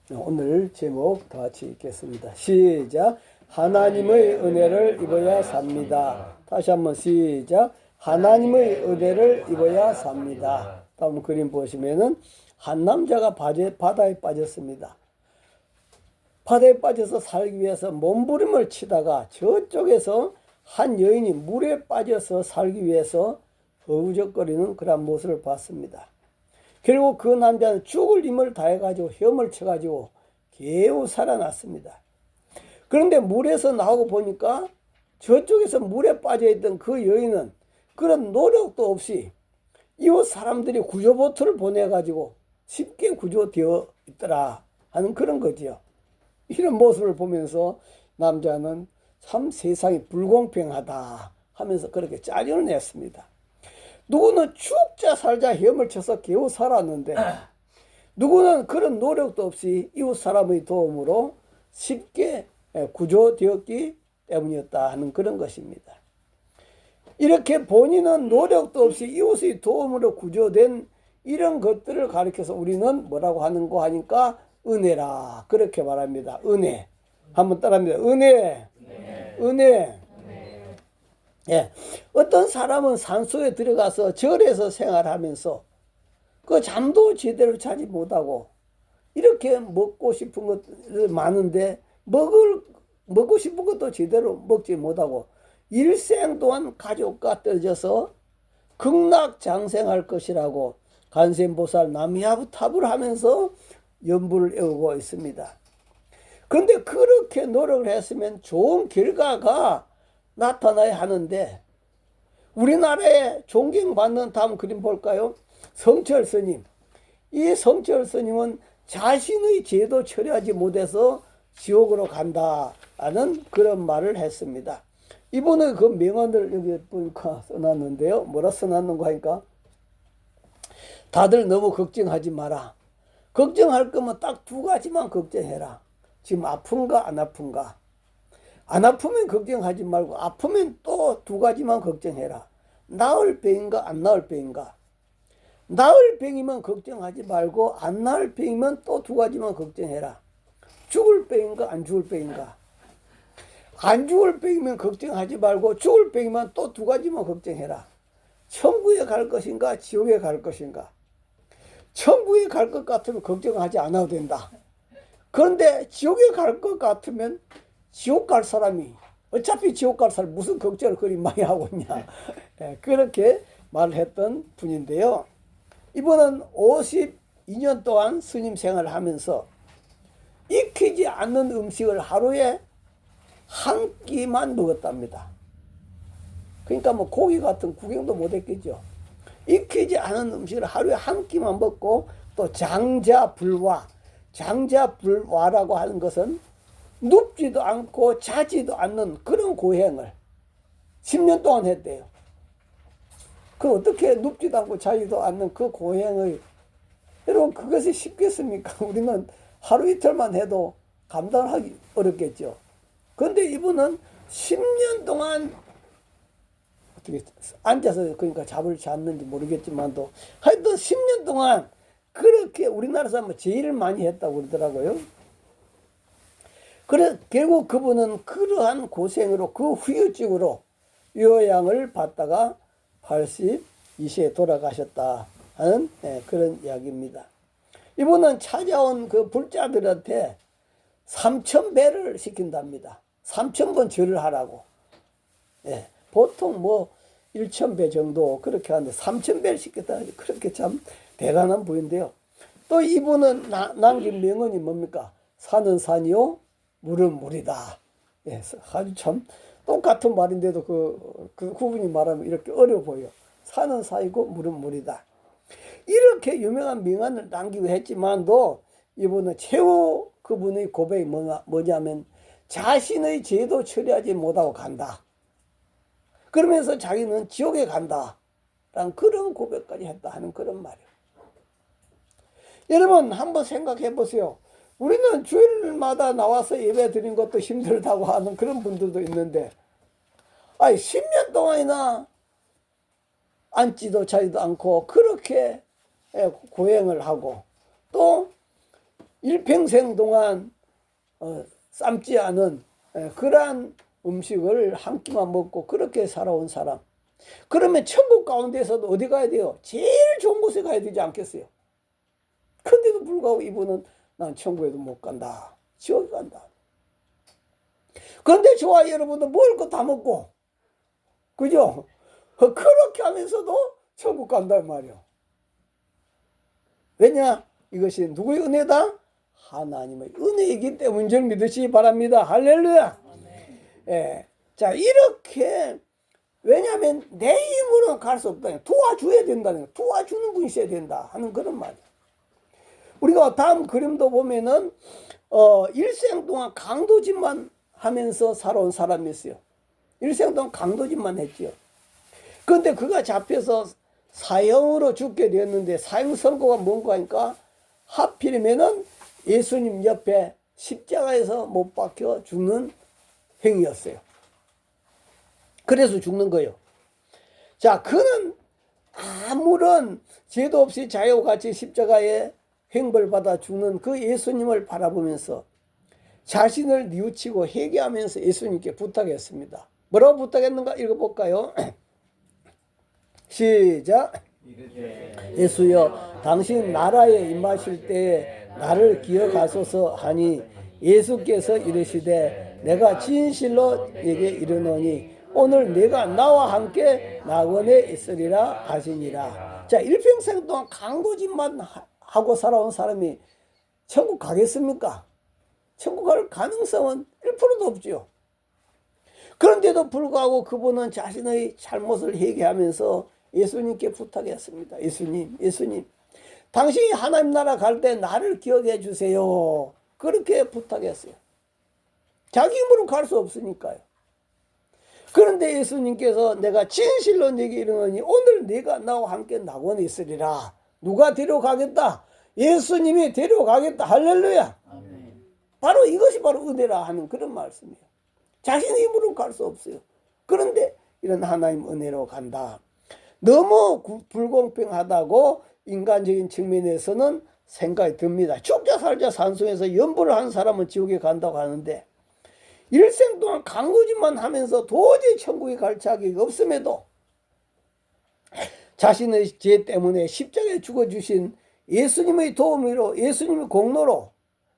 오늘 제목 다 같이 읽겠습니다. 시작. 하나님의 은혜를 입어야 삽니다. 다시 한번 시작. 하나님의 은혜를 입어야 삽니다. 다음 그림 보시면은 한 남자가 바다에 빠졌습니다. 바다에 빠져서 살기 위해서 몸부림을 치다가 저쪽에서 한 여인이 물에 빠져서 살기 위해서 허우적거리는 그런 모습을 봤습니다. 결국 그 남자는 죽을 힘을 다해가지고 헤엄을 쳐가지고 겨우 살아났습니다. 그런데 물에서 나오고 보니까 저쪽에서 물에 빠져있던 그 여인은 그런 노력도 없이 이웃 사람들이 구조보트를 보내가지고 쉽게 구조되어 있더라 하는 그런 거지요. 이런 모습을 보면서 남자는 참 세상이 불공평하다 하면서 그렇게 짜증을 냈습니다. 누구는 죽자 살자 헤엄을 쳐서 겨우 살았는데 누구는 그런 노력도 없이 이웃 사람의 도움으로 쉽게 구조되었기 때문이었다 하는 그런 것입니다. 이렇게 본인은 노력도 없이 이웃의 도움으로 구조된 이런 것들을 가리켜서 우리는 뭐라고 하는 거 하니까 은혜라 그렇게 말합니다. 은혜. 한번 따라합니다. 은혜. 은혜. 예, 어떤 사람은 산소에 들어가서 절에서 생활하면서 그 잠도 제대로 자지 못하고 이렇게 먹고 싶은 것들 많은데 먹고 싶은 것도 제대로 먹지 못하고 일생 동안 가족과 떨어져서 극락장생할 것이라고 관세음보살 남야부탑을 하면서 연부를 애우고 있습니다. 그런데 그렇게 노력을 했으면 좋은 결과가 나타나야 하는데 우리나라에 존경받는 다음 그림 볼까요? 성철 스님. 이 성철 스님은 자신의 죄도 처리하지 못해서 지옥으로 간다는 그런 말을 했습니다. 이번에 그 명언을 여기 보니까 써놨는데요. 뭐라 써놨는가 하니까 다들 너무 걱정하지 마라. 걱정할 거면 딱 두 가지만 걱정해라. 지금 아픈가 안 아픈가. 안 아프면 걱정하지 말고 아프면 또 두 가지만 걱정해라. 나을 병인가 안 나을 병인가. 나을 병이면 걱정하지 말고 안 나을 병이면 또 두 가지만 걱정해라. 죽을 병인가 안 죽을 병인가. 안 죽을 병이면 걱정하지 말고 죽을 병이면 또 두 가지만 걱정해라. 천국에 갈 것인가 지옥에 갈 것인가. 천국에 갈 것 같으면 걱정하지 않아도 된다. 그런데 지옥에 갈 것 같으면 지옥 갈 사람이 어차피 지옥 갈 사람이 무슨 걱정을 그리 많이 하고 있냐. 그렇게 말했던 분인데요. 이분은 52년 동안 스님 생활을 하면서 익히지 않는 음식을 하루에 한 끼만 먹었답니다. 그러니까 뭐 고기 같은 구경도 못 했겠죠. 익히지 않은 음식을 하루에 한 끼만 먹고 또 장자불화. 장자불화라고 하는 것은 눕지도 않고 자지도 않는 그런 고행을 10년 동안 했대요. 그 어떻게 눕지도 않고 자지도 않는 그 고행을 여러분 그것이 쉽겠습니까? 우리는 하루 이틀만 해도 감당하기 어렵겠죠. 그런데 이분은 10년 동안 어떻게 앉아서 그러니까 잠을 잤는지 모르겠지만도 하여튼 10년 동안 그렇게 우리나라 사람은 제일 많이 했다고 그러더라고요. 그래 결국 그분은 그러한 고생으로 그 후유증으로 요양을 받다가 82세에 돌아가셨다 하는 그런 이야기입니다. 이분은 찾아온 그 불자들한테 3000배를 시킨답니다. 3000번 절을 하라고. 보통 뭐 1000배 정도 그렇게 하는데 3000배를 시켰다. 그렇게 참 대단한 분인데요. 또 이분은 남긴 명언이 뭡니까? 산은 산이요 물은 물이다. 아주 참 똑같은 말인데도 그 구분이 말하면 이렇게 어려워 보여. 산은 산이고 물은 물이다. 이렇게 유명한 명언을 남기고 했지만도 이분은 최후 그분의 고백이 뭐냐면 자신의 죄도 처리하지 못하고 간다. 그러면서 자기는 지옥에 간다. 라는 그런 고백까지 했다 하는 그런 말이에요. 여러분 한번 생각해 보세요. 우리는 주일마다 나와서 예배 드린 것도 힘들다고 하는 그런 분들도 있는데 10년 동안이나 앉지도 자지도 않고 그렇게 고행을 하고 또 일평생 동안 삶지 않은 그러한 음식을 한 끼만 먹고 그렇게 살아온 사람. 그러면 천국 가운데서도 어디 가야 돼요? 제일 좋은 곳에 가야 되지 않겠어요? 근데도 불구하고 이분은 난 천국에도 못 간다. 지옥에 간다. 그런데 저와 여러분도 먹을 거 다 먹고, 그죠? 그렇게 하면서도 천국 간단 말이요. 왜냐? 이것이 누구의 은혜다? 하나님의 은혜이기 때문인 줄 믿으시기 바랍니다. 할렐루야. 예. 자, 이렇게, 왜냐하면 내 힘으로는 갈 수 없다. 도와줘야 된다는 거. 도와주는 분이 있어야 된다 하는 그런 말이에요. 우리가 다음 그림도 보면은 일생 동안 강도짓만 하면서 살아온 사람이 있어요. 일생 동안 강도짓만 했지요. 그런데 그가 잡혀서 사형으로 죽게 되었는데, 사형 선고가 뭔가 하니까 하필이면은 예수님 옆에 십자가에서 못 박혀 죽는 행위였어요. 그래서 죽는 거예요. 자, 그는 아무런 죄도 없이 자유와 같이 십자가에 형벌받아 죽는 그 예수님을 바라보면서 자신을 뉘우치고 회개하면서 예수님께 부탁했습니다. 뭐라고 부탁했는가 읽어볼까요? 시작. 예수여, 당신 나라에 임하실 때에 나를 기억하소서 하니, 예수께서 이르시되 내가 진실로 네게 이르노니 오늘 내가 나와 함께 낙원에 있으리라 하시니라. 자, 일평생 동안 강도짓만 하고 살아온 사람이 천국 가겠습니까? 천국 갈 가능성은 1%도 없죠. 그런데도 불구하고 그분은 자신의 잘못을 회개하면서 예수님께 부탁했습니다. 예수님, 당신이 하나님 나라 갈 때 나를 기억해 주세요. 그렇게 부탁했어요. 자기 힘으로 갈 수 없으니까요. 그런데 예수님께서 내가 진실로 네게 이르노니 오늘 네가 나와 함께 낙원에 있으리라. 누가 데려가겠다? 예수님이 데려가겠다. 할렐루야. 아멘. 바로 이것이 바로 은혜라 하는 그런 말씀이에요. 자신의 힘으로 갈 수 없어요. 그런데 이런 하나님 은혜로 간다. 너무 불공평하다고 인간적인 측면에서는 생각이 듭니다. 죽자 살자 산속에서 연보를 한 사람은 지옥에 간다고 하는데, 일생 동안 강도짓만 하면서 도저히 천국에 갈 자격이 없음에도 자신의 죄 때문에 십자가에 죽어주신 예수님의 도움으로, 예수님의 공로로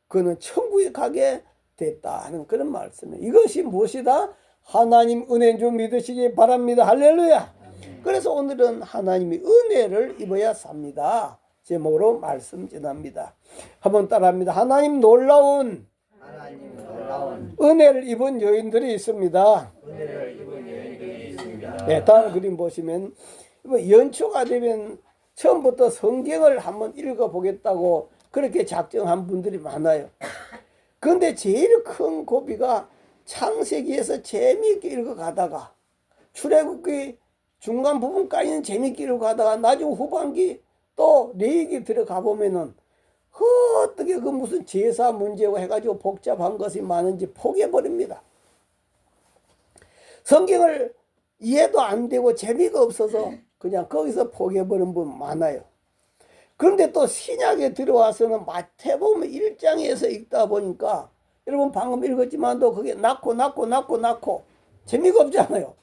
그는 천국에 가게 됐다 하는 그런 말씀이에요. 이것이 무엇이다? 하나님 은혜인 줄 믿으시기 바랍니다. 할렐루야. 그래서 오늘은 하나님의 은혜를 입어야 삽니다. 제목으로 말씀 전합니다. 한번 따라합니다. 하나님 놀라운 은혜를 입은 여인들이 있습니다. 네, 다음 그림 보시면 연초가 되면 처음부터 성경을 한번 읽어보겠다고 그렇게 작정한 분들이 많아요. 그런데 제일 큰 고비가 창세기에서 재미있게 읽어가다가 출애굽기 중간 부분까지는 재미있게 읽어가다가 나중 후반기 또 레위기 들어가 보면은 어떻게 그 무슨 제사 문제고 해가지고 복잡한 것이 많은지 포기해버립니다. 성경을 이해도 안 되고 재미가 없어서 그냥 거기서 포기해버린 분 많아요. 그런데 또 신약에 들어와서는 마태복음 1장에서 읽다 보니까 여러분 방금 읽었지만도 그게 낳고 재미가 없잖아요.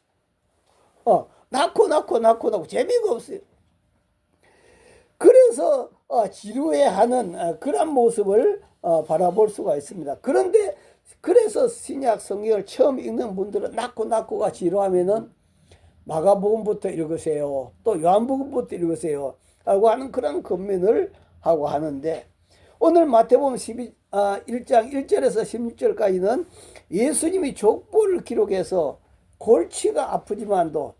낳고 재미가 없어요. 그래서 지루해하는 그런 모습을 바라볼 수가 있습니다. 그런데 그래서 신약 성경을 처음 읽는 분들은 낳고가 지루하면은 마가복음부터 읽으세요. 또 요한복음부터 읽으세요. 라고 하는 그런 권면을 하고 하는데, 오늘 마태복음 1장 1절에서 16절까지는 예수님이 족보를 기록해서 골치가 아프지만도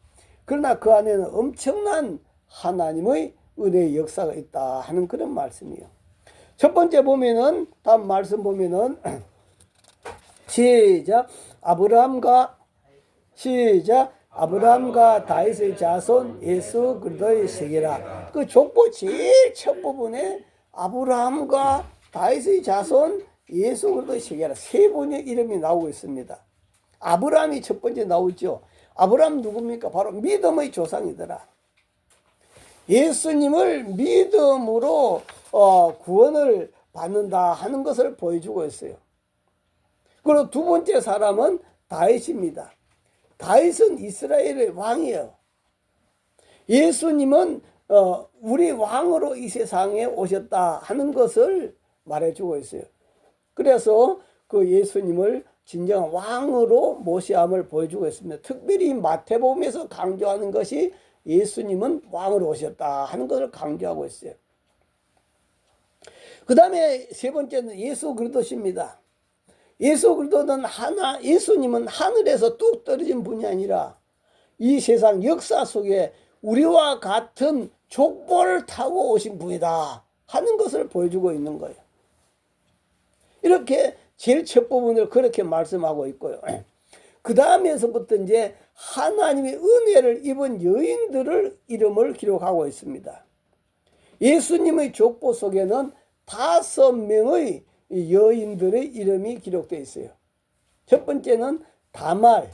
그러나 그 안에는 엄청난 하나님의 은혜의 역사가 있다 하는 그런 말씀이에요. 첫 번째 보면은, 다음 말씀 보면은 시작. 아브라함과 다윗의 자손 예수 그리스도의 세계라. 그 족보 제일 첫 부분에 아브라함과 다윗의 자손 예수 그리스도의 세계라 세 분의 이름이 나오고 있습니다. 아브라함이 첫 번째 나오죠. 아브라함 누굽니까? 바로 믿음의 조상이더라. 예수님을 믿음으로 구원을 받는다 하는 것을 보여주고 있어요. 그리고 두 번째 사람은 다윗입니다. 다윗은 이스라엘의 왕이에요. 예수님은 우리 왕으로 이 세상에 오셨다 하는 것을 말해주고 있어요. 그래서 그 예수님을 진정한 왕으로 모시함을 보여주고 있습니다. 특별히 마태복음에서 강조하는 것이 예수님은 왕으로 오셨다 하는 것을 강조하고 있어요. 그 다음에 세 번째는 예수 그리스도십니다. 예수 그리스도는 예수님은 하늘에서 뚝 떨어진 분이 아니라 이 세상 역사 속에 우리와 같은 족보를 타고 오신 분이다 하는 것을 보여주고 있는 거예요. 이렇게 제일 첫 부분을 그렇게 말씀하고 있고요. 그 다음에서부터 이제 하나님의 은혜를 입은 여인들을 이름을 기록하고 있습니다. 예수님의 족보 속에는 5명의 여인들의 이름이 기록되어 있어요. 첫 번째는 다말,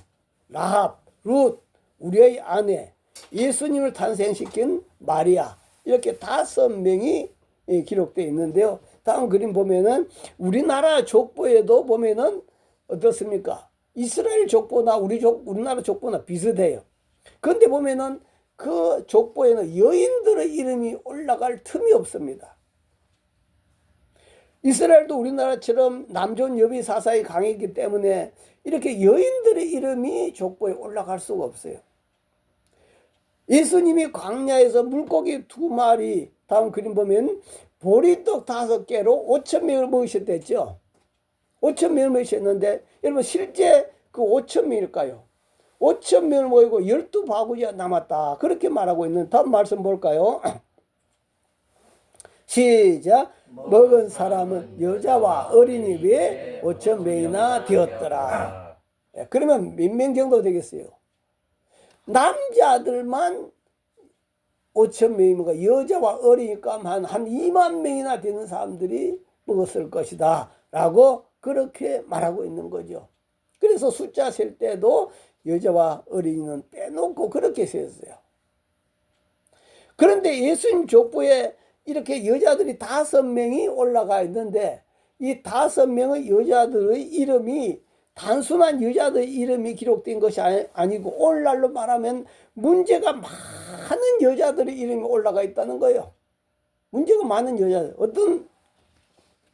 라합, 룻, 우리의 아내, 예수님을 탄생시킨 마리아, 이렇게 5명이 기록되어 있는데요. 다음 그림 보면은 우리나라 족보에도 보면은 어떻습니까? 이스라엘 족보나 우리나라 족보나 비슷해요. 그런데 보면은 그 족보에는 여인들의 이름이 올라갈 틈이 없습니다. 이스라엘도 우리나라처럼 남존 여비 사사이 강했기 때문에 이렇게 여인들의 이름이 족보에 올라갈 수가 없어요. 예수님이 광야에서 물고기 2마리, 다음 그림 보면 보리떡 5개로 5,000명을 먹으셨댔죠. 5,000명을 먹으셨는데 여러분 실제 그 5,000명일까요? 5,000명을 먹이고 12바구니가 남았다 그렇게 말하고 있는 다음 말씀 볼까요? 시작. 먹은 사람은 여자와 어린이 외에 5,000명이나 되었더라. 그러면 몇 명 정도 되겠어요? 남자들만 5,000명이니까 여자와 어리니까 한 2만 명이나 되는 사람들이 먹었을 것이다 라고 그렇게 말하고 있는 거죠. 그래서 숫자 셀 때도 여자와 어린이는 빼놓고 그렇게 셌어요. 그런데 예수님 족보에 이렇게 여자들이 5명이 올라가 있는데 이 5명의 여자들의 이름이 단순한 여자들의 이름이 기록된 것이 아니고 오늘날로 말하면 문제가 많은 여자들의 이름이 올라가 있다는 거예요. 문제가 많은 여자들. 어떤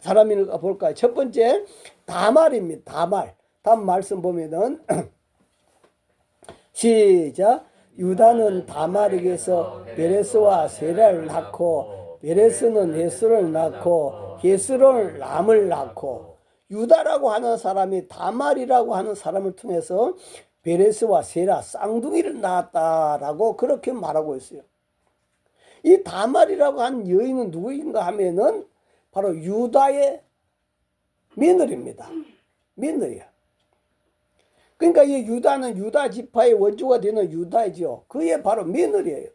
사람인가 볼까요? 첫 번째 다말입니다. 다말. 다음 말씀 보면은 시작. 유다는 다말에게서 베레스와 세라를 낳고 베레스는 헤스론을 낳고 헤스론은 람을 낳고 유다라고 하는 사람이 다말이라고 하는 사람을 통해서 베레스와 세라 쌍둥이를 낳았다라고 그렇게 말하고 있어요. 이 다말이라고 하는 여인은 누구인가 하면은 바로 유다의 며느리입니다. 며느리야. 그러니까 이 유다는 유다 지파의 원조가 되는 유다이죠. 그의 바로 며느리예요.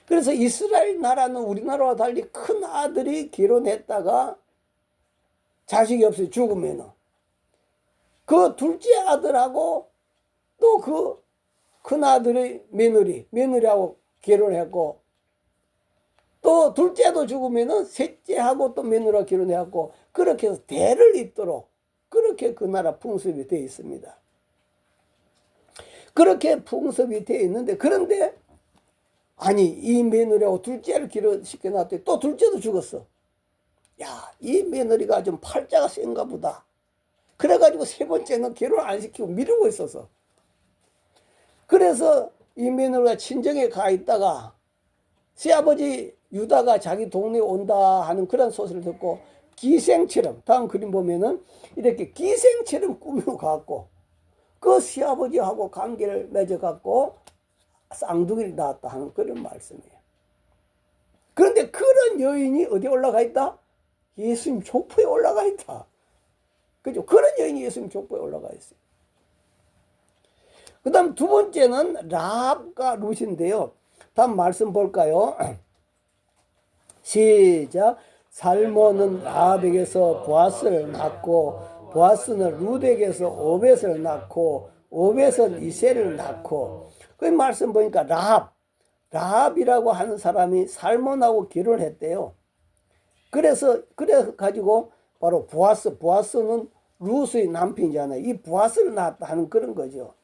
그래서 이스라엘 나라는 우리나라와 달리 큰 아들이 결혼했다가 자식이 없어요. 죽으면은 그 둘째 아들하고 또 그 큰아들의 며느리하고 결혼했고 또 둘째도 죽으면은 셋째하고 또 며느리하고 결혼해갖고 그렇게 해서 대를 잇도록 그렇게 그 나라 풍습이 되어 있습니다. 그렇게 풍습이 되어 있는데 그런데 아니 이 며느리하고 둘째를 결혼시켜놨더니 또 둘째도 죽었어. 야, 이 며느리가 좀 팔자가 센가 보다. 그래가지고 세 번째는 결혼 안 시키고 미루고 있었어. 그래서 이 며느리가 친정에 가 있다가 시아버지 유다가 자기 동네에 온다 하는 그런 소식을 듣고 기생처럼 다음 그림 보면은 이렇게 기생처럼 꾸미고 갔고 그 시아버지하고 관계를 맺어갖고 쌍둥이를 낳았다 하는 그런 말씀이에요. 그런데 그런 여인이 어디에 올라가 있다? 예수님 족보에 올라가 있다. 그죠? 그런 여인이 예수님 족보에 올라가 있어요. 그 다음 두 번째는 라합과 룻인데요. 다음 말씀 볼까요? 시작. 살몬은 라합에게서 보아스를 낳고 보아스는 룻에게서 오벳을 낳고 오벳은 이세를 낳고 그 말씀 보니까 라합이라고 하는 사람이 살몬하고 결혼했대요. 그래 가지고 바로 보아스는 루스의 남편이잖아요. 이 보아스를 낳았다 하는 그런 거죠.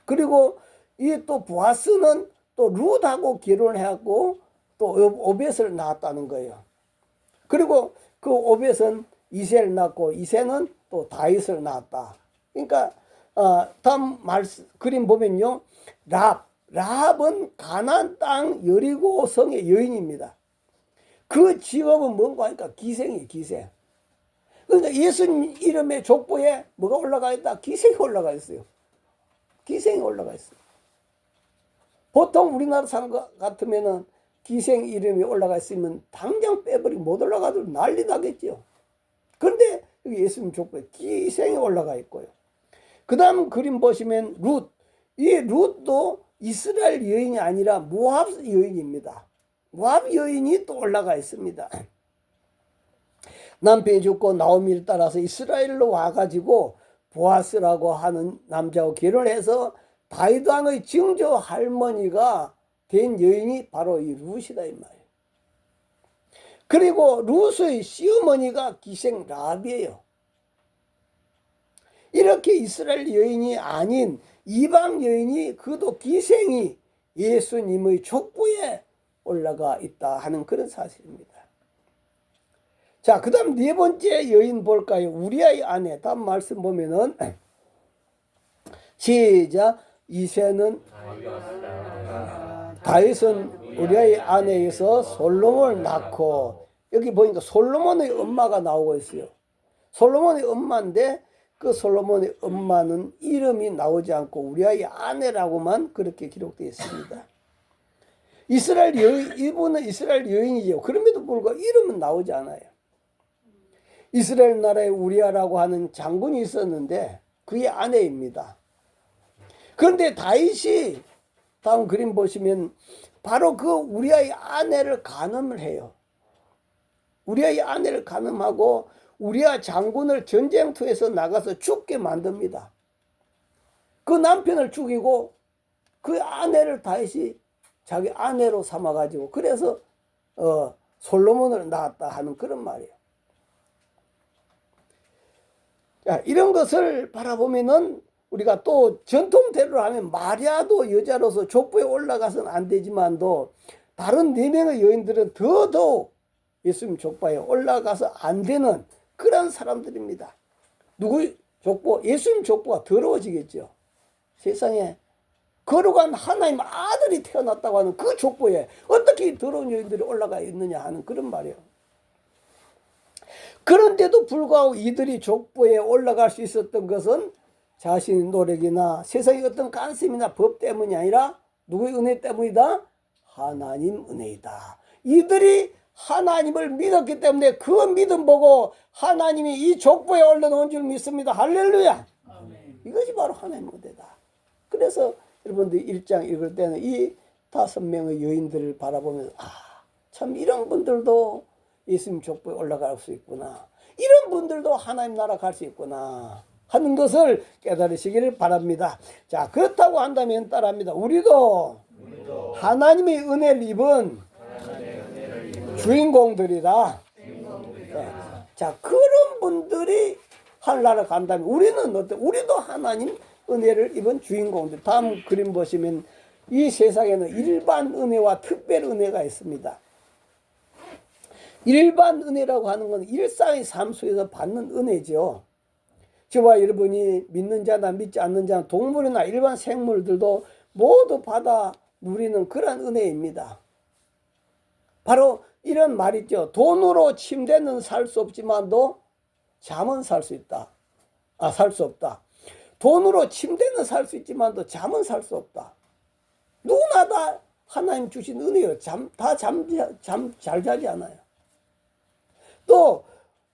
그리고 이 또 보아스는 또 룻하고 결혼해갖고 또 오벳을 낳았다는 거예요. 그리고 그 오벳은 이새를 낳고 이새는 또 다윗을 낳았다. 그러니까 다음 그림 보면요, 라합은 가나안 땅 여리고 성의 여인입니다. 그 직업은 뭔가 하니까 기생이에요, 기생. 그러니까 예수님 이름의 족보에 뭐가 올라가 있다? 기생이 올라가 있어요. 기생이 올라가 있어요. 보통 우리나라 사람 같으면은 기생 이름이 올라가 있으면 당장 빼버리고 못 올라가도 난리 나겠죠. 그런데 여기 예수님 족보에 기생이 올라가 있고요. 그 다음 그림 보시면 이 룻도 이스라엘 여인이 아니라 모압 여인입니다. 모압 여인이 또 올라가 있습니다. 남편이 죽고 나오미를 따라서 이스라엘로 와가지고 보아스라고 하는 남자하고 결혼해서 다윗 왕의 증조 할머니가 된 여인이 바로 이 룻이다 이 말이에요. 그리고 룻의 시어머니가 기생 라합이에요. 이렇게 이스라엘 여인이 아닌 이방 여인이 그도 기생이 예수님의 족보에 올라가 있다 하는 그런 사실입니다. 자, 그 다음 네 번째 여인 볼까요? 우리아의 아내. 다음 말씀 보면은 시작. 다윗은 우리아의 아내에서 솔로몬을 낳고, 여기 보니까 솔로몬의 엄마가 나오고 있어요. 솔로몬의 엄마인데 그 솔로몬의 엄마는 이름이 나오지 않고 우리아의 아내라고만 그렇게 기록되어 있습니다. 이분은 이스라엘 여인이죠. 그럼에도 불구하고 이름은 나오지 않아요. 이스라엘 나라에 우리아라고 하는 장군이 있었는데 그의 아내입니다. 그런데 다윗이 다음 그림 보시면 바로 그 우리아의 아내를 간음을 해요. 우리아의 아내를 간음하고 우리아 장군을 전쟁터에서 나가서 죽게 만듭니다. 그 남편을 죽이고 그 아내를 다윗이 자기 아내로 삼아가지고 그래서 솔로몬을 낳았다 하는 그런 말이에요. 자, 이런 것을 바라보면은 우리가 또 전통대로 하면 마리아도 여자로서 족보에 올라가서는 안 되지만도 다른 4명의 여인들은 더더욱 예수님 족보에 올라가서 안 되는 그런 사람들입니다. 누구의 족보? 예수님 족보가 더러워지겠죠. 세상에 거룩한 하나님 아들이 태어났다고 하는 그 족보에 어떻게 더러운 여인들이 올라가 있느냐 하는 그런 말이에요. 그런데도 불구하고 이들이 족보에 올라갈 수 있었던 것은 자신의 노력이나 세상의 어떤 간섭이나 법 때문이 아니라 누구의 은혜 때문이다? 하나님 은혜이다. 이들이 하나님을 믿었기 때문에 그 믿음 보고 하나님이 이 족보에 올려놓은 줄 믿습니다. 할렐루야. 아멘. 이것이 바로 하나님의 은혜다. 그래서 여러분들 1장 읽을 때는 이 5명의 여인들을 바라보면서 참 이런 분들도 예수님 족보에 올라갈 수 있구나. 이런 분들도 하나님 나라 갈 수 있구나 하는 것을 깨달으시기를 바랍니다. 자, 그렇다고 한다면 따라합니다. 우리도 하나님의 은혜를 입은 주인공들이다. 네. 자, 그런 분들이 하늘나라 간다면 우리는 어때? 우리도 하나님 은혜를 입은 주인공들. 다음 그림 보시면 이 세상에는 일반 은혜와 특별 은혜가 있습니다. 일반 은혜라고 하는 건 일상의 삶 속에서 받는 은혜죠. 저와 여러분이 믿는 자나 믿지 않는 자나 동물이나 일반 생물들도 모두 받아 누리는 그런 은혜입니다. 바로 이런 말 있죠. 돈으로 침대는 살 수 없지만도 잠은 살 수 있다. 살 수 없다. 돈으로 침대는 살 수 있지만도 잠은 살 수 없다. 누구나 다 하나님 주신 은혜예요. 잠 잘 자지 않아요. 또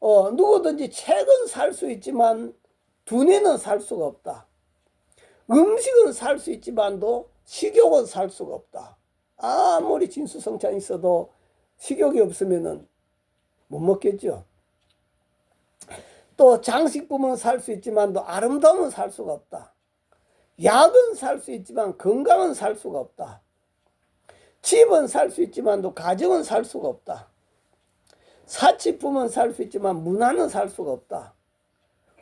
누구든지 책은 살 수 있지만 두뇌는 살 수가 없다. 음식은 살 수 있지만도 식욕은 살 수가 없다. 아무리 진수성찬이 있어도 식욕이 없으면은 못 먹겠죠. 또 장식품은 살 수 있지만도 아름다움은 살 수가 없다. 약은 살 수 있지만 건강은 살 수가 없다. 집은 살 수 있지만도 가정은 살 수가 없다. 사치품은 살 수 있지만 문화는 살 수가 없다.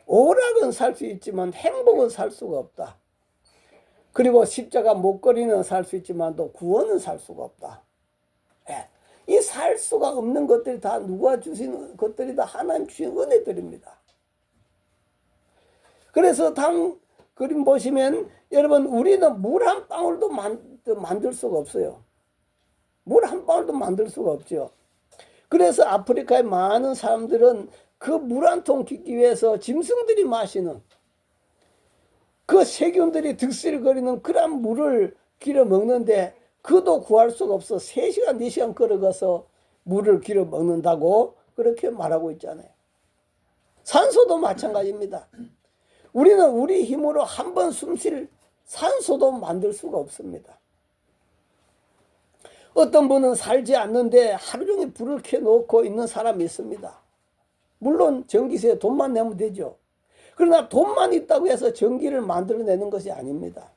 오락은 살 수 있지만 행복은 살 수가 없다. 그리고 십자가 목걸이는 살 수 있지만 또 구원은 살 수가 없다. 예. 이 살 수가 없는 것들이 다 누가 주신 것들이다. 하나님 주신 은혜들입니다. 그래서 다음 그림 보시면 여러분 우리는 물 한 방울도 만들 수가 없어요. 물 한 방울도 만들 수가 없죠. 그래서 아프리카의 많은 사람들은 그 물 한 통 깃기 위해서 짐승들이 마시는 그 세균들이 득실거리는 그런 물을 길어 먹는데 그도 구할 수가 없어. 3시간, 4시간 걸어가서 물을 길어 먹는다고 그렇게 말하고 있잖아요. 산소도 마찬가지입니다. 우리는 우리 힘으로 한 번 숨쉴 산소도 만들 수가 없습니다. 어떤 분은 살지 않는데 하루 종일 불을 켜놓고 있는 사람이 있습니다. 물론 전기세 돈만 내면 되죠. 그러나 돈만 있다고 해서 전기를 만들어내는 것이 아닙니다.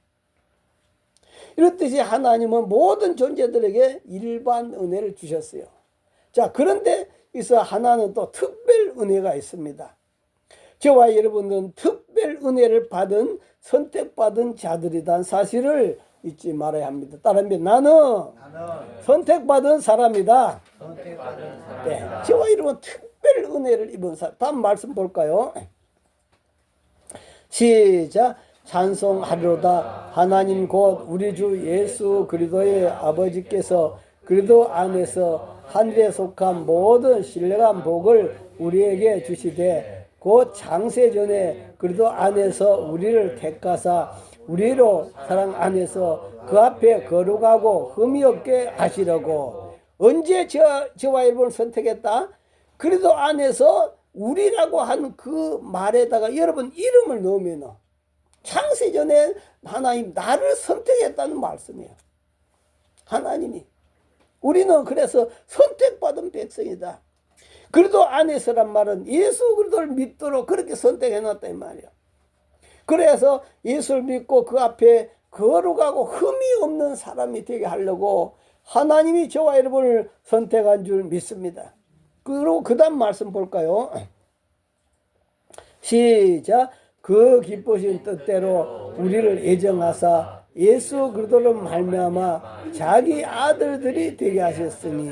이렇듯이 하나님은 모든 존재들에게 일반 은혜를 주셨어요. 자, 그런데 있어 하나는 또 특별 은혜가 있습니다. 저와 여러분은 특별 은혜를 받은 선택받은 자들이란 사실을 잊지 말아야 합니다. 따라하면 나는 선택받은 사람이다. 네, 저와 여러분 특별 은혜를 입은 사람. 다음 말씀 볼까요? 시작. 찬송하리로다. 하나님 곧 우리 주 예수 그리스도의 아버지께서 그리스도 안에서 하늘에 속한 모든 신령한 복을 우리에게 주시되 곧 창세전에 그리스도 안에서 우리를 택하사 우리로 사랑 안에서 그 앞에 거룩하고 흠이 없게 하시려고. 언제 저와 여러분을 선택했다? 그리스도 안에서 우리라고 한 그 말에다가 여러분 이름을 넣으면 창세전에 하나님 나를 선택했다는 말씀이에요. 하나님이. 우리는 그래서 선택받은 백성이다. 그리스도 안에서란 말은 예수 그리스도를 믿도록 그렇게 선택해놨다 이 말이에요. 그래서 예수를 믿고 그 앞에 거룩하고 흠이 없는 사람이 되게 하려고 하나님이 저와 여러분을 선택한 줄 믿습니다. 그리고 그 다음 말씀 볼까요? 시작. 그 기쁘신 뜻대로 우리를 예정하사 예수 그리스도로 말미암아 자기 아들들이 되게 하셨으니.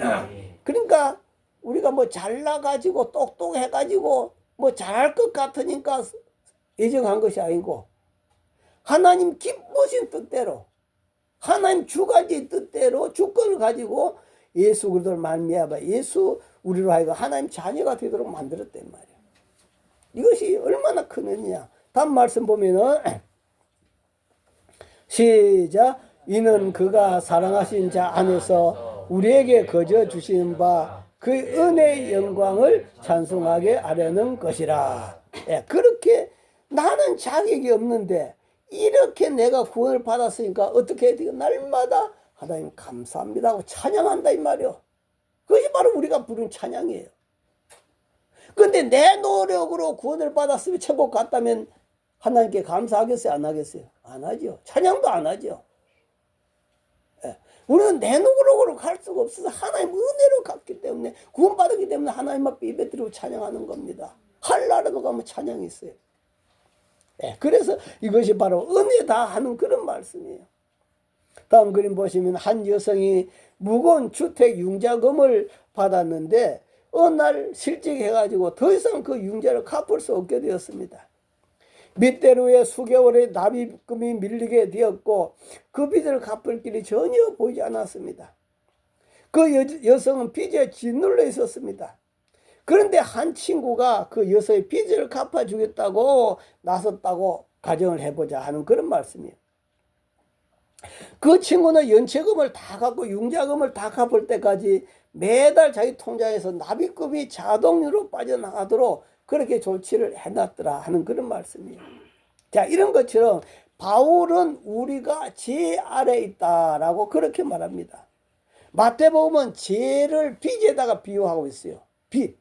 그러니까 우리가 뭐 잘나가지고 똑똑해가지고 뭐 잘할 것 같으니까 예정한 것이 아니고 하나님 기쁘신 뜻대로 하나님 주가지 뜻대로 주권을 가지고 예수 그리스도를 말미암아 예수 우리로 하여금 하나님 자녀가 되도록 만들었단 말이에요. 이것이 얼마나 큰 은혜냐. 다음 말씀 보면은 시작. 이는 그가 사랑하신 자 안에서 우리에게 거저 주신 바 그 은혜의 영광을 찬송하게 하려는 것이라. 예, 그렇게 나는 자격이 없는데 이렇게 내가 구원을 받았으니까 어떻게 해야 되고 날마다 하나님 감사합니다 하고 찬양한다 이 말이요. 그것이 바로 우리가 부른 찬양이에요. 그런데 내 노력으로 구원을 받았으면 천국 갔다면 하나님께 감사하겠어요? 안 하겠어요? 안 하죠. 찬양도 안 하죠. 예. 우리는 내 노력으로 갈 수가 없어서 하나님 은혜로 갔기 때문에 구원받았기 때문에 하나님 앞에 예배 드리고 찬양하는 겁니다. 한나라도 가면 찬양이 있어요. 예. 그래서 이것이 바로 은혜다 하는 그런 말씀이에요. 다음 그림 보시면 한 여성이 무거운 주택 융자금을 받았는데 어느 날 실직해가지고 더 이상 그 융자를 갚을 수 없게 되었습니다. 밑대로 후에 수개월의 납입금이 밀리게 되었고 그 빚을 갚을 길이 전혀 보이지 않았습니다. 그 여성은 빚에 짓눌려 있었습니다. 그런데 한 친구가 그 여성의 빚을 갚아주겠다고 나섰다고 가정을 해보자 하는 그런 말씀이에요. 그 친구는 연체금을 다 갚고 융자금을 다 갚을 때까지 매달 자기 통장에서 납입금이 자동으로 빠져나가도록 그렇게 조치를 해놨더라 하는 그런 말씀이에요. 자, 이런 것처럼 바울은 우리가 죄 아래 있다라고 그렇게 말합니다. 마태복음은 죄를 빚에다가 비유하고 있어요. 빚.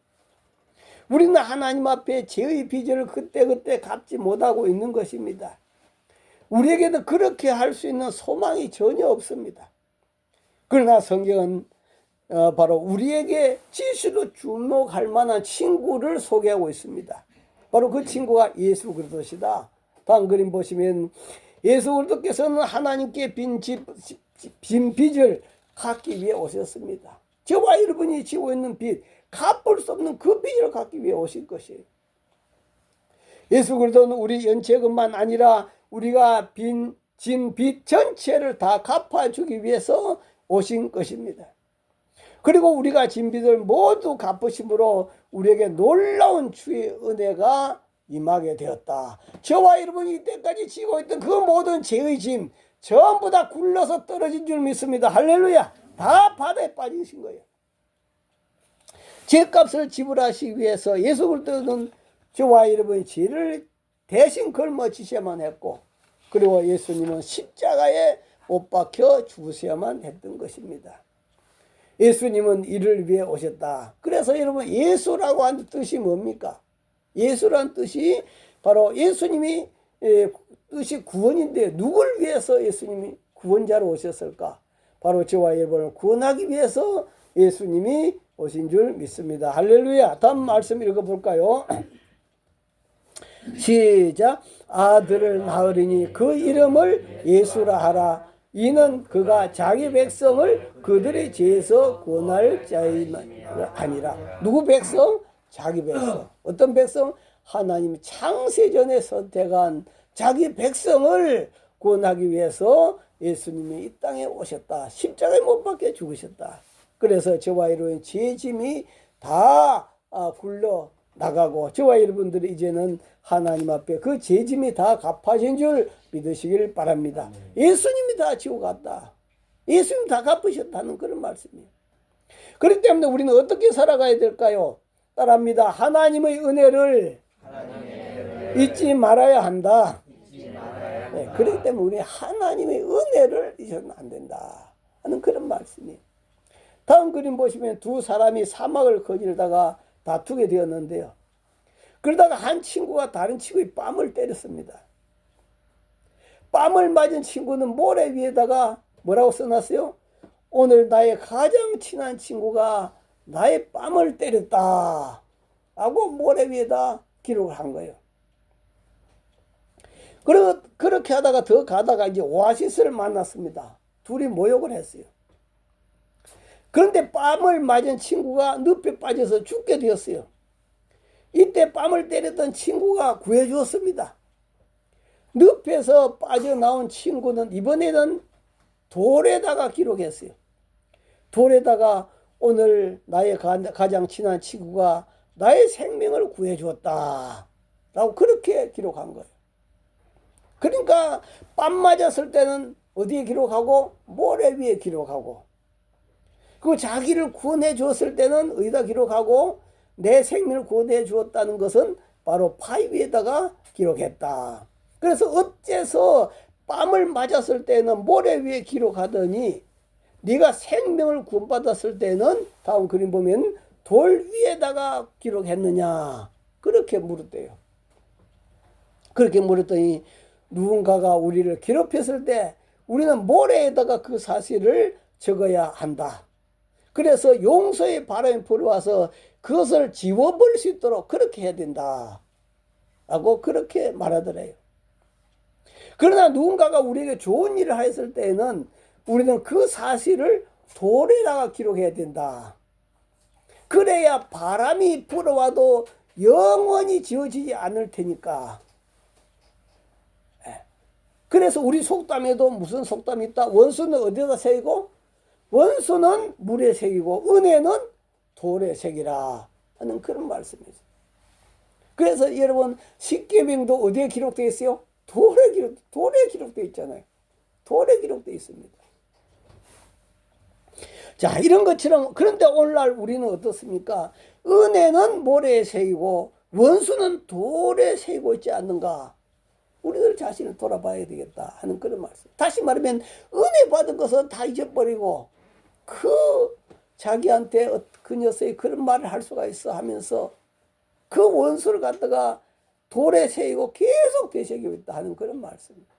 우리는 하나님 앞에 죄의 빚을 그때그때 갚지 못하고 있는 것입니다. 우리에게도 그렇게 할 수 있는 소망이 전혀 없습니다. 그러나 성경은 바로 우리에게 지시로 주목할 만한 친구를 소개하고 있습니다. 바로 그 친구가 예수 그리스도시다. 다음 그림 보시면 예수 그리스도께서는 하나님께 빈 빚을 갚기 위해 오셨습니다. 저와 여러분이 지고 있는 빚, 갚을 수 없는 그 빚을 갚기 위해 오신 것이에요. 예수 그리스도는 우리 연체금만 아니라 우리가 진 빚 전체를 다 갚아주기 위해서 오신 것입니다. 그리고 우리가 진 빚을 모두 갚으심으로 우리에게 놀라운 주의 은혜가 임하게 되었다. 저와 여러분이 이때까지 지고 있던 그 모든 죄의 짐 전부 다 굴러서 떨어진 줄 믿습니다. 할렐루야. 다 바다에 빠지신 거예요. 죄값을 지불하시기 위해서 예수 그리스도는 저와 여러분의 죄를 대신 걸머지셔야만 했고, 그리고 예수님은 십자가에 못 박혀 죽으셔야만 했던 것입니다. 예수님은 이를 위해 오셨다. 그래서 여러분, 예수라고 하는 뜻이 뭡니까? 예수란 뜻이 바로 예수님이 뜻이 구원인데, 누굴 위해서 예수님이 구원자로 오셨을까? 바로 저와 여러분을 구원하기 위해서 예수님이 오신 줄 믿습니다. 할렐루야. 다음 말씀 읽어볼까요? 시작. 아들을 낳으리니 그 이름을 예수라 하라. 이는 그가 자기 백성을 그들의 죄에서 구원할 자이만 아니라. 누구 백성? 자기 백성. 어떤 백성? 하나님이 창세전에 선택한 자기 백성을 구원하기 위해서 예수님이 이 땅에 오셨다. 십자가에 못 박혀 죽으셨다. 그래서 저와 여러분의 죄짐이 다 굴러 나가고, 저와 여러분들이 이제는 하나님 앞에 그 죄짐이 다 갚아진 줄 믿으시길 바랍니다. 예수님이 다 지고 갔다. 예수님이 다 갚으셨다는 그런 말씀이에요. 그렇기 때문에 우리는 어떻게 살아가야 될까요? 따라합니다. 하나님의 은혜를 잊지 말아야 한다. 네, 그렇기 때문에 우리 하나님의 은혜를 잊어서는 안 된다 하는 그런 말씀이에요. 다음 그림 보시면 두 사람이 사막을 거닐다가 다투게 되었는데요. 그러다가 한 친구가 다른 친구의 뺨을 때렸습니다. 뺨을 맞은 친구는 모래 위에다가 뭐라고 써놨어요? 오늘 나의 가장 친한 친구가 나의 뺨을 때렸다 하고 모래 위에다 기록을 한 거예요. 그렇게 하다가 더 가다가 이제 오아시스를 만났습니다. 둘이 모욕을 했어요. 그런데 뺨을 맞은 친구가 늪에 빠져서 죽게 되었어요. 이때 뺨을 때렸던 친구가 구해주었습니다. 늪에서 빠져나온 친구는 이번에는 돌에다가 기록했어요. 돌에다가 오늘 나의 가장 친한 친구가 나의 생명을 구해주었다 라고 그렇게 기록한 거예요. 그러니까 뺨 맞았을 때는 어디에 기록하고? 모래 위에 기록하고, 그 자기를 구원해 주었을 때는 어디다 기록하고, 내 생명을 구원해 주었다는 것은 바로 파이 위에다가 기록했다. 그래서 어째서 뺨을 맞았을 때는 모래 위에 기록하더니 네가 생명을 구원받았을 때는 다음 그림 보면 돌 위에다가 기록했느냐, 그렇게 물었대요. 그렇게 물었더니 누군가가 우리를 괴롭혔을 때 우리는 모래에다가 그 사실을 적어야 한다. 그래서 용서의 바람이 불어와서 그것을 지워버릴 수 있도록 그렇게 해야 된다 하고 그렇게 말하더래요. 그러나 누군가가 우리에게 좋은 일을 했을 때에는 우리는 그 사실을 돌에다가 기록해야 된다. 그래야 바람이 불어와도 영원히 지워지지 않을 테니까. 그래서 우리 속담에도 무슨 속담이 있다? 원수는 어디다 새기고? 원수는 물에 새기고 은혜는 돌에 새기라 하는 그런 말씀이죠. 그래서 여러분, 십계명도 어디에 기록되어 있어요? 돌에 기록되어 있잖아요. 돌에 기록되어 있습니다. 자, 이런 것처럼, 그런데 오늘날 우리는 어떻습니까? 은혜는 모래에 새기고 원수는 돌에 새기고 있지 않는가? 우리들 자신을 돌아봐야 되겠다 하는 그런 말씀. 다시 말하면 은혜 받은 것은 다 잊어버리고 자기한테 그 녀석이 그런 말을 할 수가 있어 하면서 그 원수를 갖다가 돌에 새기고 계속 되새기고 있다 하는 그런 말씀입니다.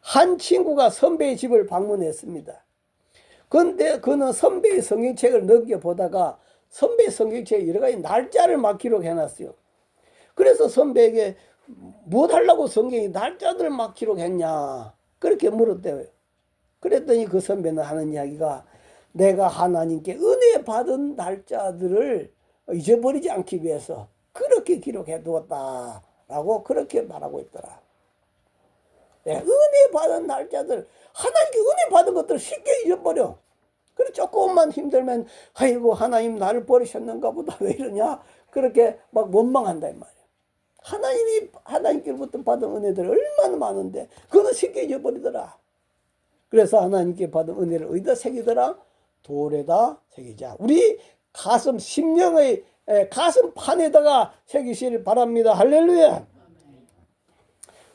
한 친구가 선배의 집을 방문했습니다. 근데 그는 선배의 성경책을 넘겨보다가 선배의 성경책에 여러 가지 날짜를 막 기록해놨어요. 그래서 선배에게 뭐 하려고 성경이 날짜들을 막 기록했냐 그렇게 물었대요. 그랬더니 그 선배는 하는 이야기가 내가 하나님께 은혜 받은 날짜들을 잊어버리지 않기 위해서 그렇게 기록해 두었다라고 그렇게 말하고 있더라. 네, 은혜 받은 날짜들, 하나님께 은혜 받은 것들을 쉽게 잊어버려. 그래 조금만 힘들면 아이고 하나님 나를 버리셨는가 보다 왜 이러냐 그렇게 막 원망한다 이 말이야. 하나님이 하나님께로부터 받은 은혜들 얼마나 많은데 그거는 쉽게 잊어버리더라. 그래서 하나님께 받은 은혜를 어디다 새기더라? 돌에다 새기자. 우리 가슴 심령의 가슴판에다가 새기시길 바랍니다. 할렐루야.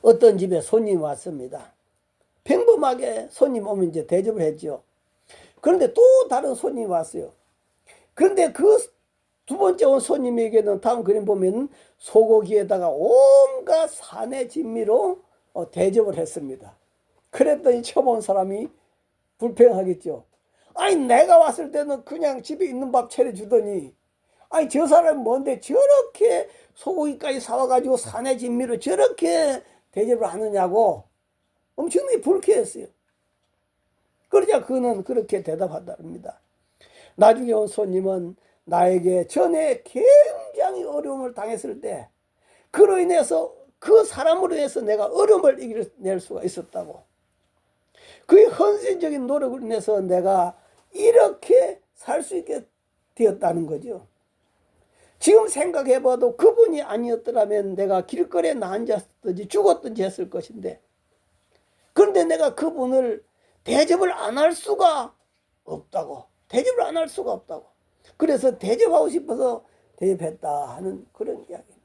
어떤 집에 손님이 왔습니다. 평범하게 손님 오면 이제 대접을 했죠. 그런데 또 다른 손님이 왔어요. 그런데 그 두 번째 온 손님에게는 다음 그림 보면 소고기에다가 온갖 산의 진미로 대접을 했습니다. 그랬더니 처음 온 사람이 불평하겠죠. 아니 내가 왔을 때는 그냥 집에 있는 밥 차려주더니 아니 저 사람은 뭔데 저렇게 소고기까지 사와가지고 산의 진미로 저렇게 대접을 하느냐고 엄청나게 불쾌했어요. 그러자 그는 그렇게 대답한답니다. 나중에 온 손님은 나에게 전에 굉장히 어려움을 당했을 때 그로 인해서 그 사람으로 인해서 내가 어려움을 이겨낼 수가 있었다고. 그의 헌신적인 노력을 인해서 내가 이렇게 살 수 있게 되었다는 거죠. 지금 생각해봐도 그분이 아니었더라면 내가 길거리에 앉았든지 죽었든지 했을 것인데 그런데 내가 그분을 대접을 안 할 수가 없다고. 대접을 안 할 수가 없다고. 그래서 대접하고 싶어서 대접했다 하는 그런 이야기입니다.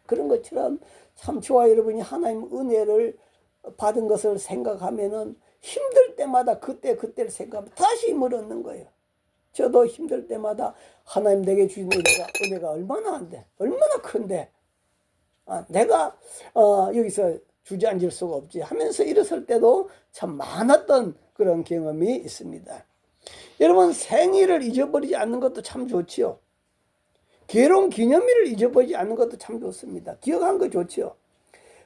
그런 것처럼 참 저와 여러분이 하나님 은혜를 받은 것을 생각하면은 힘들 때마다 그때를 생각하면 다시 힘을 얻는 거예요. 저도 힘들 때마다 하나님 내게 주신 은혜가 얼마나 한데 얼마나 큰데 내가 여기서 주저앉을 수가 없지 하면서 일어설 때도 참 많았던 그런 경험이 있습니다. 여러분 생일을 잊어버리지 않는 것도 참 좋지요. 결혼 기념일을 잊어버리지 않는 것도 참 좋습니다. 기억하는 거 좋지요.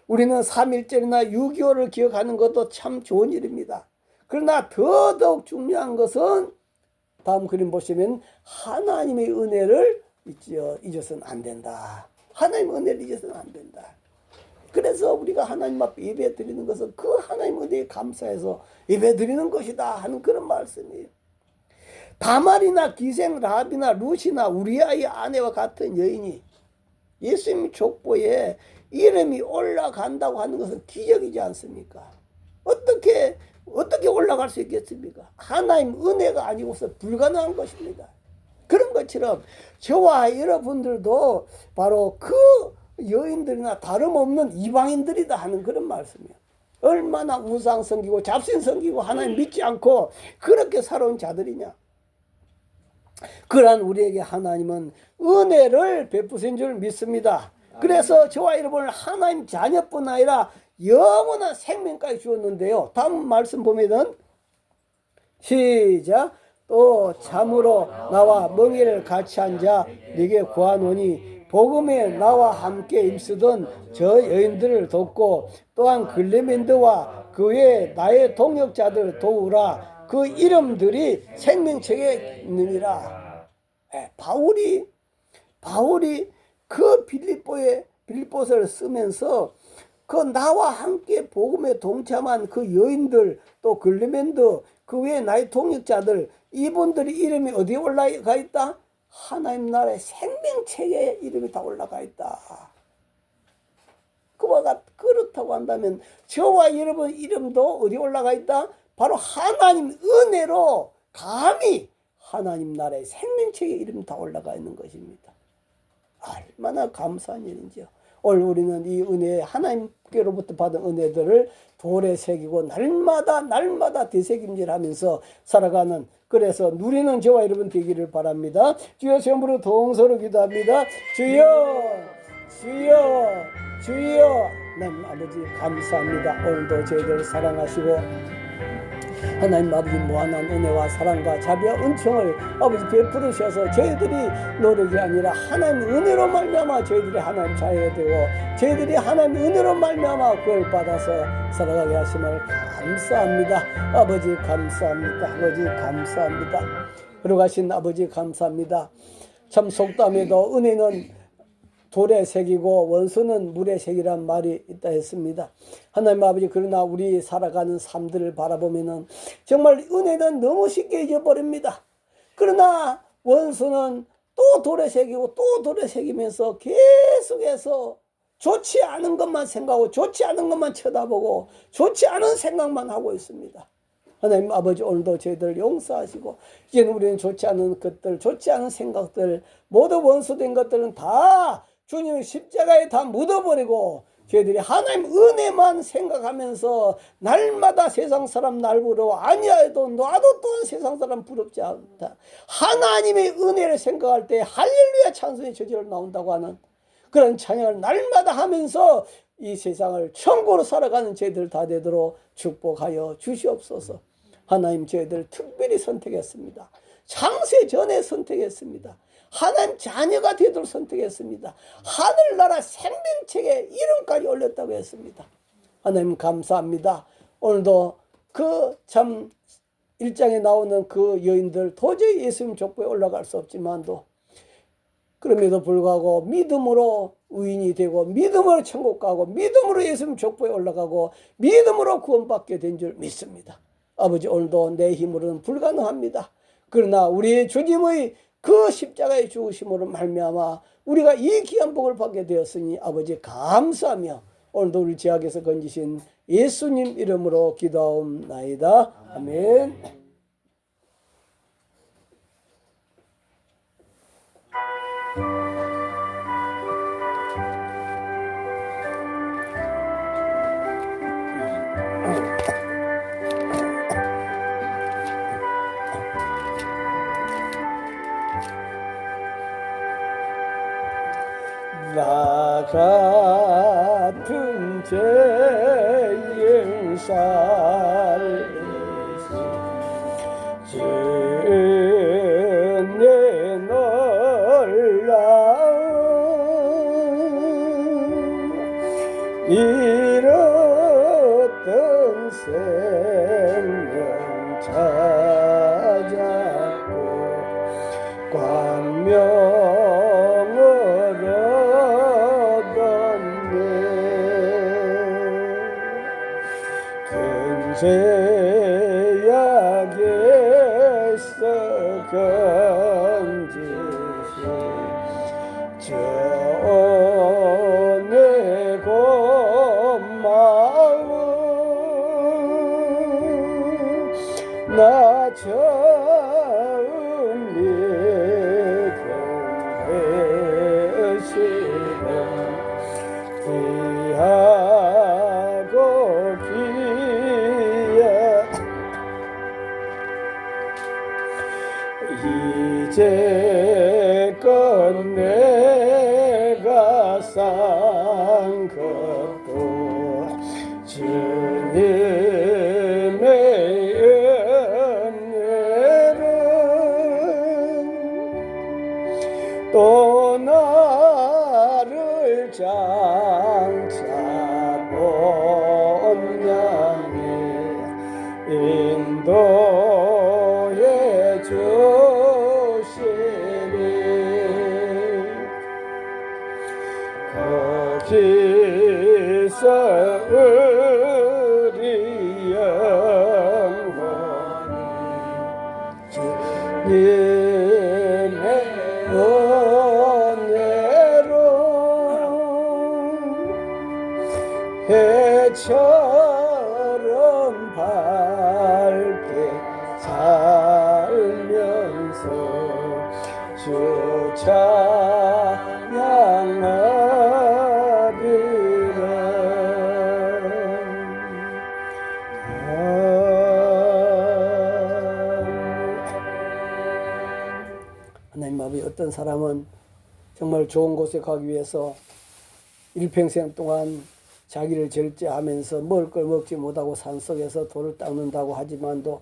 우리는 3.1절이나 6.25를 기억하는 것도 참 좋은 일입니다. 그러나 더더욱 중요한 것은 다음 그림 보시면 하나님의 은혜를 잊어서는 안 된다. 하나님의 은혜를 잊어서는 안 된다. 그래서 우리가 하나님 앞에 예배 드리는 것은 그 하나님 은혜에 감사해서 예배 드리는 것이다 하는 그런 말씀이에요. 다말이나 기생 라합이나 룻이나 우리아의 아내와 같은 여인이 예수님 족보에 이름이 올라간다고 하는 것은 기적이지 않습니까? 어떻게 올라갈 수 있겠습니까? 하나님 은혜가 아니고서 불가능한 것입니다. 그런 것처럼 저와 여러분들도 바로 그 여인들이나 다름없는 이방인들이다 하는 그런 말씀이에요. 얼마나 우상 섬기고 잡신 섬기고 하나님 믿지 않고 그렇게 살아온 자들이냐. 그러한 우리에게 하나님은 은혜를 베푸신 줄 믿습니다. 그래서 저와 여러분을 하나님 자녀뿐 아니라 영원한 생명까지 주었는데요. 다음 말씀 보면은 시작. 또 참으로 나와 멍에를 같이 앉아 네게 구하노니 복음에 나와 함께 힘쓰던 저 여인들을 돕고 또한 글레멘드와 그 외에 나의 동역자들 도우라. 그 이름들이 생명책에 있느니라. 바울이 그 빌립보서를 쓰면서 그 나와 함께 복음에 동참한 그 여인들 또 글레멘드 그 외에 나의 동역자들 이분들이 이름이 어디에 올라가 있다? 하나님 나라의 생명책에 이름이 다 올라가 있다. 그렇다고 한다면 저와 여러분 이름도 어디 올라가 있다? 바로 하나님 은혜로 감히 하나님 나라의 생명책에 이름이 다 올라가 있는 것입니다. 얼마나 감사한 일인지요. 오늘 우리는 이 은혜 하나님께로부터 받은 은혜들을 돌에 새기고 날마다 되새김질하면서 살아가는 그래서 누리는 저와 여러분 되기를 바랍니다. 주여 시험으로 동서로 기도합니다. 주여 하나님 아버지 감사합니다. 오늘도 저희들 사랑하시고 하나님 아버지 무한한 은혜와 사랑과 자비와 은총을 아버지 베풀으셔서 저희들이 노력이 아니라 하나님 은혜로 말미암아 저희들이 하나님 자녀가 되고 저희들이 하나님 은혜로 말미암아 구원을 받아서 살아가게 하심을 감사합니다. 아버지 감사합니다. 아버지 감사합니다. 걸어가신 아버지 감사합니다. 참 속담에도 은혜는 돌에 새기고 원수는 물에 새기란 말이 있다 했습니다. 하나님 아버지, 그러나 우리 살아가는 삶들을 바라보면은 정말 은혜는 너무 쉽게 잊어버립니다. 그러나 원수는 또 돌에 새기고 또 돌에 새기면서 계속해서 좋지 않은 것만 생각하고 좋지 않은 것만 쳐다보고 좋지 않은 생각만 하고 있습니다. 하나님 아버지, 오늘도 저희들 용서하시고 이제는 우리는 좋지 않은 것들, 좋지 않은 생각들, 모두 원수된 것들은 다 주님의 십자가에 다 묻어버리고 저희들이 하나님 은혜만 생각하면서 날마다 세상 사람 날 부러워 아니하여도 나도 또한 세상 사람 부럽지 않다. 하나님의 은혜를 생각할 때 할렐루야 찬송이 저절로 나온다고 하는 그런 찬양을 날마다 하면서 이 세상을 천국으로 살아가는 저희들 다 되도록 축복하여 주시옵소서. 하나님, 저희들 특별히 선택했습니다. 창세 전에 선택했습니다. 하나님 자녀가 되도록 선택했습니다. 하늘나라 생명책에 이름까지 올렸다고 했습니다. 하나님 감사합니다. 오늘도 그 참 1장에 나오는 그 여인들 도저히 예수님 족보에 올라갈 수 없지만도 그럼에도 불구하고 믿음으로 의인이 되고 믿음으로 천국 가고 믿음으로 예수님 족보에 올라가고 믿음으로 구원받게 된 줄 믿습니다. 아버지, 오늘도 내 힘으로는 불가능합니다. 그러나 우리의 주님의 그 십자가의 죽으심으로 말미암아 우리가 이 귀한 복을 받게 되었으니 아버지 감사하며 오늘도 우리 지역에서 건지신 예수님 이름으로 기도하옵나이다. 아멘. 나 같은 죄인 살리시 주내 놀라운 잃었던 생명 찾았고 광명을 죄악에서 건지시 전에 고마워 나 처음 믿은 되시는 귀하고 이제껏 내가 산 것도 주님의 은혜는 또 나를 장차 본 양에 인도해 주시니 거기서 우리 영혼이 주님의 은혜로 해처럼 밝게 살면서 주 찬양하리라. 하나님 아버지, 어떤 사람은 정말 좋은 곳에 가기 위해서 일평생 동안 자기를 절제하면서 먹을 걸 먹지 못하고 산속에서 돌을 닦는다고 하지만도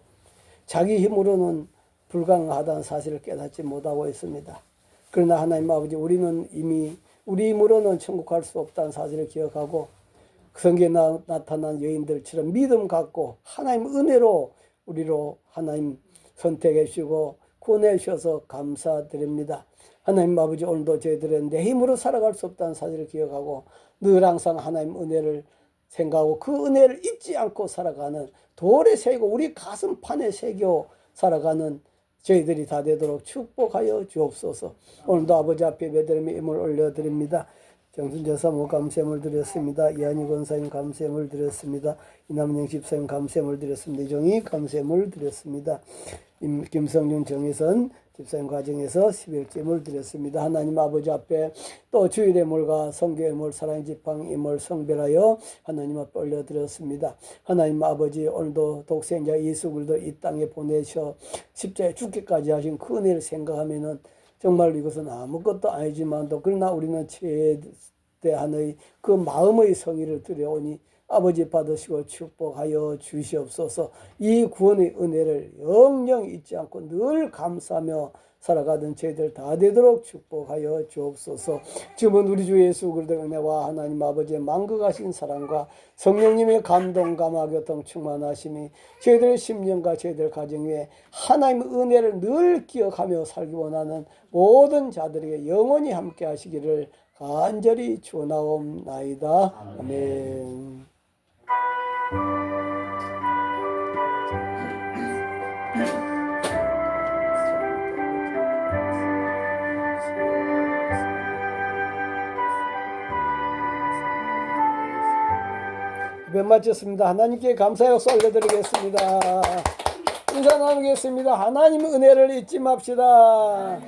자기 힘으로는 불가능하다는 사실을 깨닫지 못하고 있습니다. 그러나 하나님 아버지, 우리는 이미 우리 힘으로는 천국 갈 수 없다는 사실을 기억하고 성경에 나타난 여인들처럼 믿음 갖고 하나님 은혜로 우리로 하나님 선택해 주시고 구원해 주셔서 감사드립니다. 하나님 아버지, 오늘도 저희들은 내 힘으로 살아갈 수 없다는 사실을 기억하고 늘 항상 하나님 은혜를 생각하고 그 은혜를 잊지 않고 살아가는, 돌에 새기고 우리 가슴판에 새겨 살아가는 저희들이 다 되도록 축복하여 주옵소서. 오늘도 아버지 앞에 배드림의 힘을 올려드립니다. 정순재 사모 감사함을 드렸습니다. 이한희 권사님 감사함을 드렸습니다. 이남영 집사님 감사함을 드렸습니다. 이종희 감사함을 드렸습니다. 김성윤 정혜선 집사님 과정에서 11점을 드렸습니다. 하나님 아버지 앞에 또 주일의 몰과 성교의 몰, 사랑의 지팡이 몰 성별하여 하나님 앞에 올려드렸습니다. 하나님 아버지, 오늘도 독생자 예수 그리스도 이 땅에 보내셔 십자가에 죽기까지 하신 그 은혜를 생각하면은 정말 이것은 아무것도 아니지만도, 그러나 우리는 최대한의 그 마음의 성의를 드려오니 아버지 받으시고 축복하여 주시옵소서. 이 구원의 은혜를 영영 잊지 않고 늘 감사하며 살아가던 저희들 다 되도록 축복하여 주옵소서. 지금은 우리 주 예수 그리스도의 은혜와 하나님 아버지의 만극하신 사랑과 성령님의 감동 감화 교통 충만하심이 저희들의 심령과 저희들 가정 위에 하나님의 은혜를 늘 기억하며 살기 원하는 모든 자들에게 영원히 함께 하시기를 간절히 축원하옵나이다. 아멘. 예배 마쳤습니다. 하나님께 감사의 박수 올려드리겠습니다. 인사 나누겠습니다. 하나님의 은혜를 잊지 맙시다.